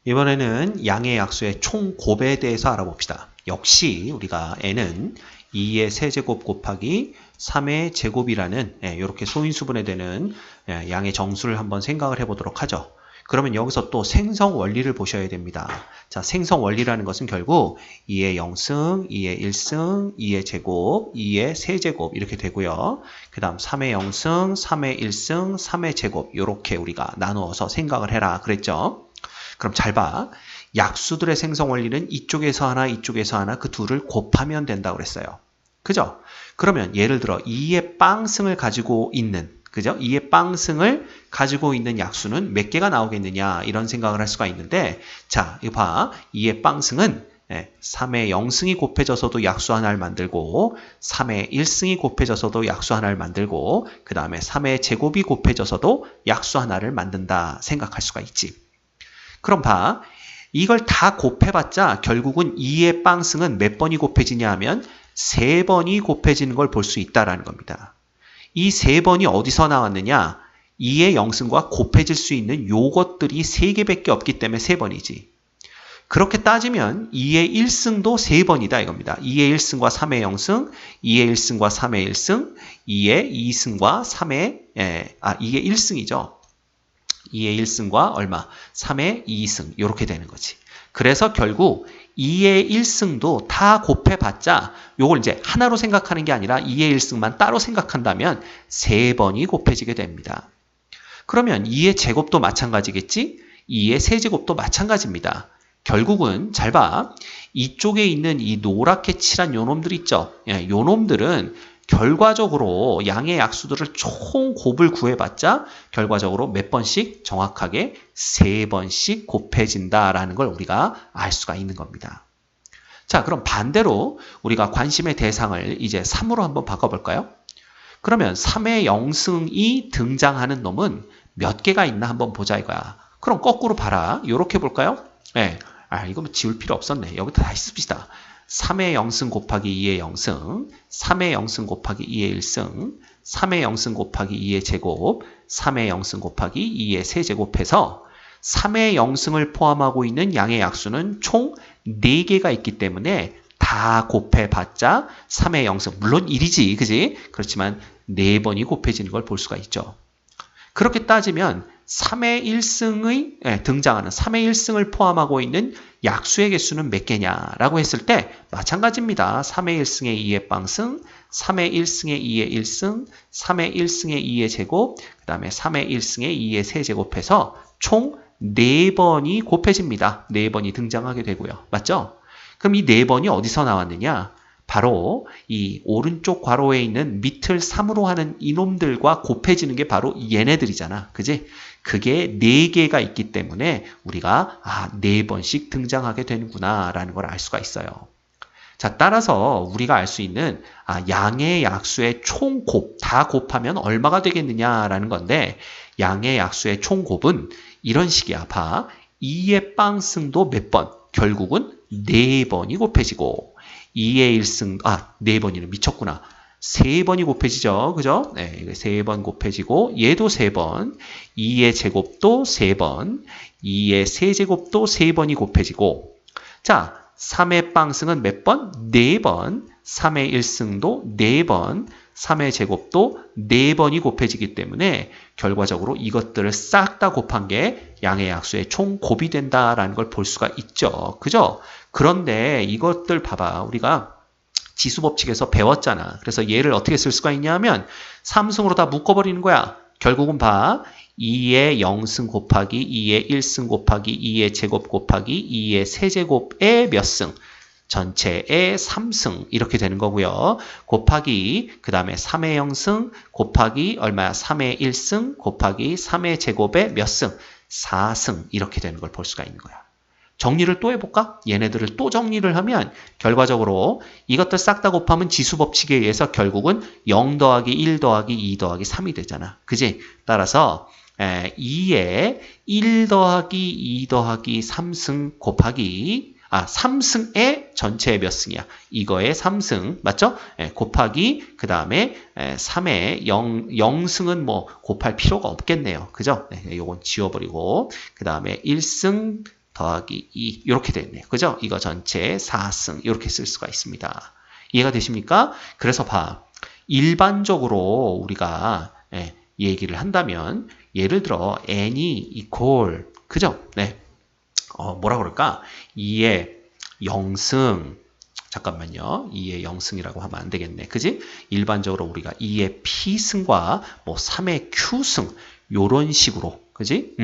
이번에는 양의 약수의 총 곱에 대해서 알아봅시다. 역시 우리가 n은 2의 세제곱 곱하기 3의 제곱이라는 이렇게 소인수분해 되는 양의 정수를 한번 생각을 해보도록 하죠. 그러면 여기서 또 생성 원리를 보셔야 됩니다. 자, 생성 원리라는 것은 결국 2의 0승, 2의 1승, 2의 제곱, 2의 세제곱 이렇게 되고요. 그 다음 3의 0승, 3의 1승, 3의 제곱 이렇게 우리가 나누어서 생각을 해라 그랬죠. 그럼 잘 봐. 약수들의 생성 원리는 이쪽에서 하나, 이쪽에서 하나 그 둘을 곱하면 된다고 그랬어요. 그죠? 그러면 예를 들어 2의 빵승을 가지고 있는 그죠? 2의 빵승을 가지고 있는 약수는 몇 개가 나오겠느냐 이런 생각을 할 수가 있는데 자, 이거 봐. 2의 빵승은 3의 0승이 곱해져서도 약수 하나를 만들고 3의 1승이 곱해져서도 약수 하나를 만들고 그 다음에 3의 제곱이 곱해져서도 약수 하나를 만든다 생각할 수가 있지. 그럼 봐. 이걸 다 곱해봤자 결국은 2의 빵승은 몇 번이 곱해지냐 하면 3번이 곱해지는 걸 볼 수 있다는 겁니다. 이 3번이 어디서 나왔느냐? 2의 0승과 곱해질 수 있는 요것들이 3개밖에 없기 때문에 3번이지. 그렇게 따지면 2의 1승도 3번이다 이겁니다. 2의 1승과 3의 0승, 2의 1승과 3의 1승, 2의 2승과 3의 2의 1승이죠. 2의 1승과 얼마? 3의 2승 이렇게 되는 거지. 그래서 결국 2의 1승도 다 곱해봤자 요걸 이제 하나로 생각하는 게 아니라 2의 1승만 따로 생각한다면 3번이 곱해지게 됩니다. 그러면 2의 제곱도 마찬가지겠지? 2의 세제곱도 마찬가지입니다. 결국은 잘 봐. 이쪽에 있는 이 노랗게 칠한 요놈들 있죠? 요놈들은 결과적으로 양의 약수들을 총 곱을 구해봤자 결과적으로 몇 번씩 정확하게 3번씩 곱해진다라는 걸 우리가 알 수가 있는 겁니다. 자, 그럼 반대로 우리가 관심의 대상을 이제 3으로 한번 바꿔볼까요? 그러면 3의 0승이 등장하는 놈은 몇 개가 있나 한번 보자 이거야. 그럼 거꾸로 봐라. 이렇게 볼까요? 네. 이거 뭐 지울 필요 없었네. 여기다 다시 씁시다. 3의 0승 곱하기 2의 0승, 3의 0승 곱하기 2의 1승, 3의 0승 곱하기 2의 제곱, 3의 0승 곱하기 2의 세제곱해서 3의 0승을 포함하고 있는 양의 약수는 총 4개가 있기 때문에 다 곱해봤자 3의 0승, 물론 1이지, 그지? 그렇지만 4번이 곱해지는 걸 볼 수가 있죠. 그렇게 따지면 3의 1승의 등장하는 3의 1승을 포함하고 있는 약수의 개수는 몇 개냐라고 했을 때 마찬가지입니다. 3의 1승의 2의 빵승, 3의 1승의 2의 1승, 3의 1승의 2의 제곱, 그 다음에 3의 1승의 2의 세제곱해서 총 4번이 곱해집니다. 4번이 등장하게 되고요. 맞죠? 그럼 이 4번이 어디서 나왔느냐? 바로 이 오른쪽 괄호에 있는 밑을 3으로 하는 이놈들과 곱해지는 게 바로 얘네들이잖아. 그지? 그게 4개가 있기 때문에 우리가 4번씩 등장하게 되는구나 라는 걸 알 수가 있어요. 자, 따라서 우리가 알 수 있는 양의 약수의 총 곱, 다 곱하면 얼마가 되겠느냐라는 건데 양의 약수의 총 곱은 이런 식이야. 봐. 2의 빵승도 몇 번? 결국은 4번이 곱해지고 2의 1승, 4번이는 미쳤구나. 3번이 곱해지죠. 그죠? 네, 이거 3번 곱해지고, 얘도 3번, 2의 제곱도 3번, 2의 세제곱도 3번이 곱해지고, 자, 3의 빵승은 몇 번? 4번, 3의 1승도 4번, 3의 제곱도 4번이 곱해지기 때문에 결과적으로 이것들을 싹 다 곱한 게 양의 약수의 총 곱이 된다라는 걸 볼 수가 있죠. 그죠? 그런데 이것들 봐봐. 우리가 지수법칙에서 배웠잖아. 그래서 얘를 어떻게 쓸 수가 있냐 하면 3승으로 다 묶어버리는 거야. 결국은 봐. 2의 0승 곱하기 2의 1승 곱하기 2의 제곱 곱하기 2의 세제곱의 몇 승? 전체의 3승 이렇게 되는 거고요. 곱하기 그 다음에 3의 0승 곱하기 얼마야? 3의 1승 곱하기 3의 제곱의 몇 승? 4승 이렇게 되는 걸 볼 수가 있는 거야. 정리를 또 해볼까? 얘네들을 또 정리를 하면 결과적으로 이것들 싹 다 곱하면 지수법칙에 의해서 결국은 0 더하기 1 더하기 2 더하기 3이 되잖아. 그지? 따라서 2에 1 더하기 2 더하기 3승 곱하기 3승의 전체의 몇 승이야? 이거의 3승, 맞죠? 곱하기, 그 다음에 3의 0승은 뭐 곱할 필요가 없겠네요. 그죠? 요건 지워버리고, 그 다음에 1승, 더하기 2 이렇게 됐네. 그죠? 이거 전체 4승 이렇게 쓸 수가 있습니다. 이해가 되십니까? 그래서 봐. 일반적으로 우리가 얘기를 한다면 예를 들어 n이 equal 그죠? 네. 뭐라 그럴까? 2의 0승 잠깐만요. 2의 0승이라고 하면 안 되겠네. 그지? 일반적으로 우리가 2의 p승과 뭐 3의 q승 요런 식으로 그지?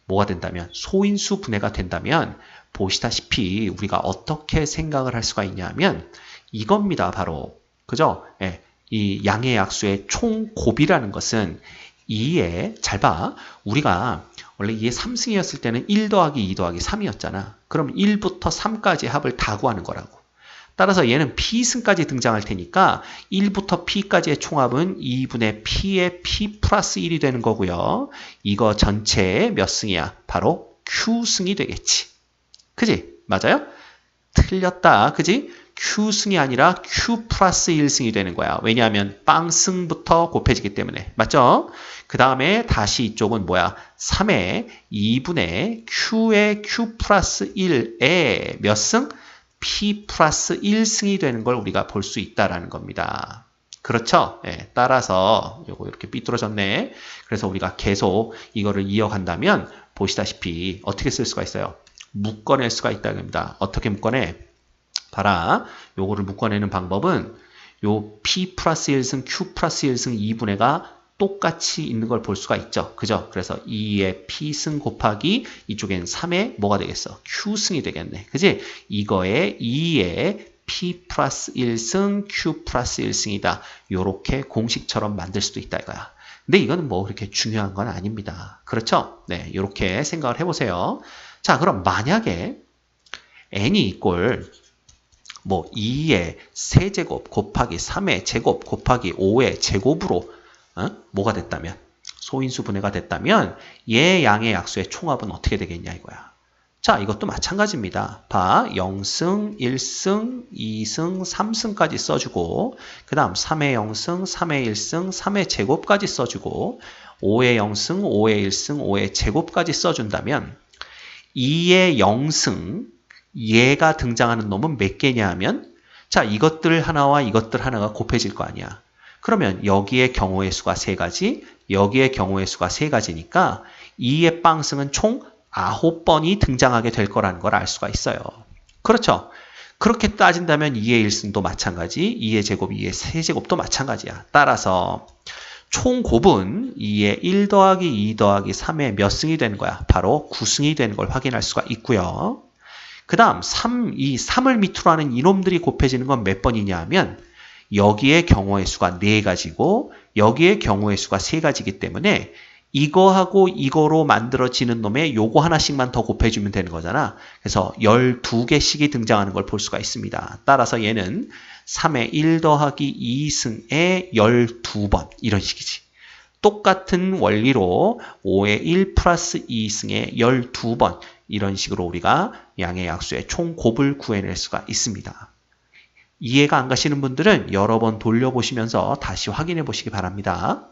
뭐가 된다면 소인수 분해가 된다면 보시다시피 우리가 어떻게 생각을 할 수가 있냐면 이겁니다. 바로 그죠? 예, 이 양의 약수의 총 곱이라는 것은 2의 잘 봐. 우리가 원래 2의 3승이었을 때는 1 더하기 2 더하기 3이었잖아. 그럼 1부터 3까지 합을 다 구하는 거라고. 따라서 얘는 p승까지 등장할 테니까 1부터 p까지의 총합은 2분의 p의 p 플러스 1이 되는 거고요. 이거 전체의 몇 승이야? 바로 q승이 되겠지. 그지? 맞아요? 틀렸다. 그지? q승이 아니라 q 플러스 1승이 되는 거야. 왜냐하면 빵승부터 곱해지기 때문에. 맞죠? 그 다음에 다시 이쪽은 뭐야? 3의 2분의 q의 q 플러스 1의 몇 승? p 플러스 1승이 되는 걸 우리가 볼 수 있다라는 겁니다. 그렇죠? 예, 따라서 요거 이렇게 삐뚤어졌네. 그래서 우리가 계속 이거를 이어간다면 보시다시피 어떻게 쓸 수가 있어요? 묶어낼 수가 있다는 겁니다. 어떻게 묶어내? 봐라. 요거를 묶어내는 방법은 요 p 플러스 1승, q 플러스 1승 2분의가 똑같이 있는 걸 볼 수가 있죠. 그죠? 그래서 2의 p승 곱하기 이쪽엔 3의 뭐가 되겠어? q승이 되겠네. 그지? 이거에 2의 p 플러스 1승, q 플러스 1승이다. 요렇게 공식처럼 만들 수도 있다 이거야. 근데 이거는 뭐 그렇게 중요한 건 아닙니다. 그렇죠? 네, 요렇게 생각을 해보세요. 자, 그럼 만약에 n이 이꼴 뭐 2의 세제곱 곱하기 3의 제곱 곱하기 5의 제곱으로 뭐가 됐다면 소인수 분해가 됐다면 얘 양의 약수의 총합은 어떻게 되겠냐 이거야. 자, 이것도 마찬가지입니다. 봐, 0승, 1승, 2승, 3승까지 써주고 그 다음 3의 0승, 3의 1승, 3의 제곱까지 써주고 5의 0승, 5의 1승, 5의 제곱까지 써준다면 2의 0승 얘가 등장하는 놈은 몇 개냐 하면 자, 이것들 하나와 이것들 하나가 곱해질 거 아니야. 그러면 여기의 경우의 수가 3가지, 여기의 경우의 수가 3가지니까 2의 빵승은 총 9번이 등장하게 될 거라는 걸 알 수가 있어요. 그렇죠? 그렇게 따진다면 2의 1승도 마찬가지, 2의 제곱, 2의 세제곱도 마찬가지야. 따라서 총 곱은 2의 1 더하기 2 더하기 3의 몇 승이 되는 거야? 바로 9승이 되는 걸 확인할 수가 있고요. 그 다음 이 3을 밑으로 하는 이놈들이 곱해지는 건 몇 번이냐 하면 여기의 경우의 수가 4가지고 여기의 경우의 수가 3가지이기 때문에 이거하고 이거로 만들어지는 놈에 요거 하나씩만 더 곱해주면 되는 거잖아. 그래서 12개씩이 등장하는 걸 볼 수가 있습니다. 따라서 얘는 3의 1 더하기 2승의 12번 이런 식이지. 똑같은 원리로 5의 1 플러스 2승의 12번 이런 식으로 우리가 양의 약수의 총 곱을 구해낼 수가 있습니다. 이해가 안 가시는 분들은 여러 번 돌려보시면서 다시 확인해 보시기 바랍니다.